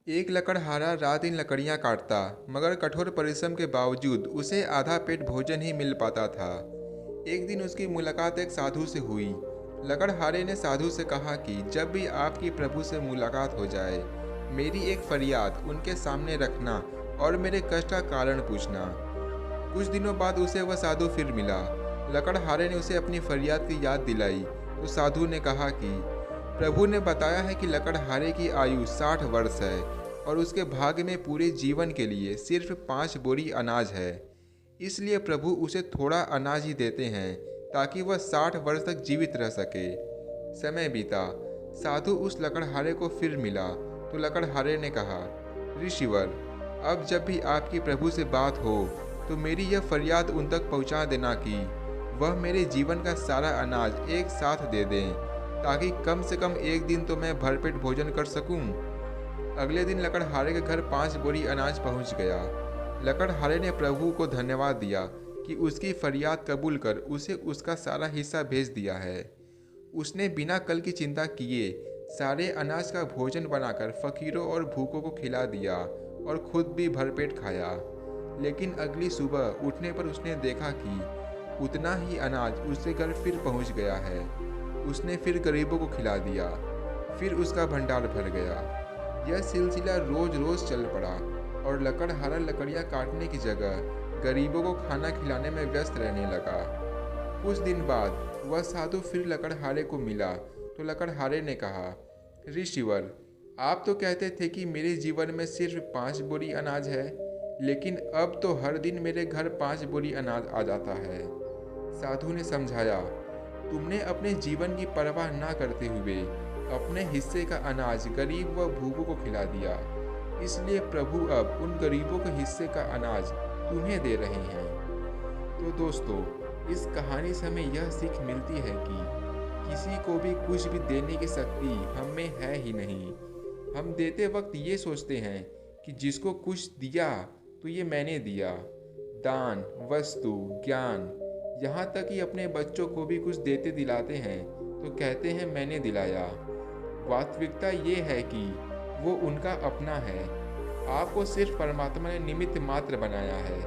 एक लकड़हारा रात दिन लकड़ियां काटता, मगर कठोर परिश्रम के बावजूद उसे आधा पेट भोजन ही मिल पाता था। एक दिन उसकी मुलाकात एक साधु से हुई। लकड़हारे ने साधु से कहा कि जब भी आपकी प्रभु से मुलाकात हो जाए, मेरी एक फरियाद उनके सामने रखना और मेरे कष्ट का कारण पूछना। कुछ दिनों बाद उसे वह साधु फिर मिला। लकड़हारे ने उसे अपनी फरियाद की याद दिलाई तो साधु ने कहा कि प्रभु ने बताया है कि लकड़हारे की आयु 60 वर्ष है और उसके भाग्य में पूरे जीवन के लिए सिर्फ 5 बोरी अनाज है। इसलिए प्रभु उसे थोड़ा अनाज ही देते हैं ताकि वह 60 वर्ष तक जीवित रह सके। समय बीता, साधु उस लकड़हारे को फिर मिला तो लकड़हारे ने कहा, ऋषिवर, अब जब भी आपकी प्रभु से बात हो तो मेरी यह फरियाद उन तक पहुंचा देना कि वह मेरे जीवन का सारा अनाज एक साथ दे दें, ताकि कम से कम एक दिन तो मैं भरपेट भोजन कर सकूं। अगले दिन लकड़हारे के घर 5 बोरी अनाज पहुंच गया। लकड़हारे ने प्रभु को धन्यवाद दिया कि उसकी फरियाद कबूल कर उसे उसका सारा हिस्सा भेज दिया है। उसने बिना कल की चिंता किए सारे अनाज का भोजन बनाकर फकीरों और भूखों को खिला दिया और खुद भी भरपेट खाया। लेकिन अगली सुबह उठने पर उसने देखा कि उतना ही अनाज उसके घर फिर पहुंच गया है। उसने फिर गरीबों को खिला दिया, फिर उसका भंडार भर गया। यह सिलसिला रोज रोज चल पड़ा और लकड़हारा लकड़ियां काटने की जगह गरीबों को खाना खिलाने में व्यस्त रहने लगा। कुछ दिन बाद वह साधु फिर लकड़हारे को मिला तो लकड़हारे ने कहा, ऋषिवर, आप तो कहते थे कि मेरे जीवन में सिर्फ 5 बोरी अनाज है, लेकिन अब तो हर दिन मेरे घर 5 बोरी अनाज आ जाता है। साधु ने समझाया, तुमने अपने जीवन की परवाह ना करते हुए अपने हिस्से का अनाज गरीब व भूखों को खिला दिया, इसलिए प्रभु अब उन गरीबों के हिस्से का अनाज तुम्हें दे रहे हैं। तो दोस्तों, इस कहानी से हमें यह सीख मिलती है कि किसी को भी कुछ भी देने की शक्ति हम में है ही नहीं। हम देते वक्त ये सोचते हैं कि जिसको कुछ दिया तो ये मैंने दिया। दान, वस्तु, ज्ञान, यहाँ तक कि अपने बच्चों को भी कुछ देते दिलाते हैं तो कहते हैं मैंने दिलाया। वास्तविकता ये है कि वो उनका अपना है। आपको सिर्फ परमात्मा ने निमित्त मात्र बनाया है।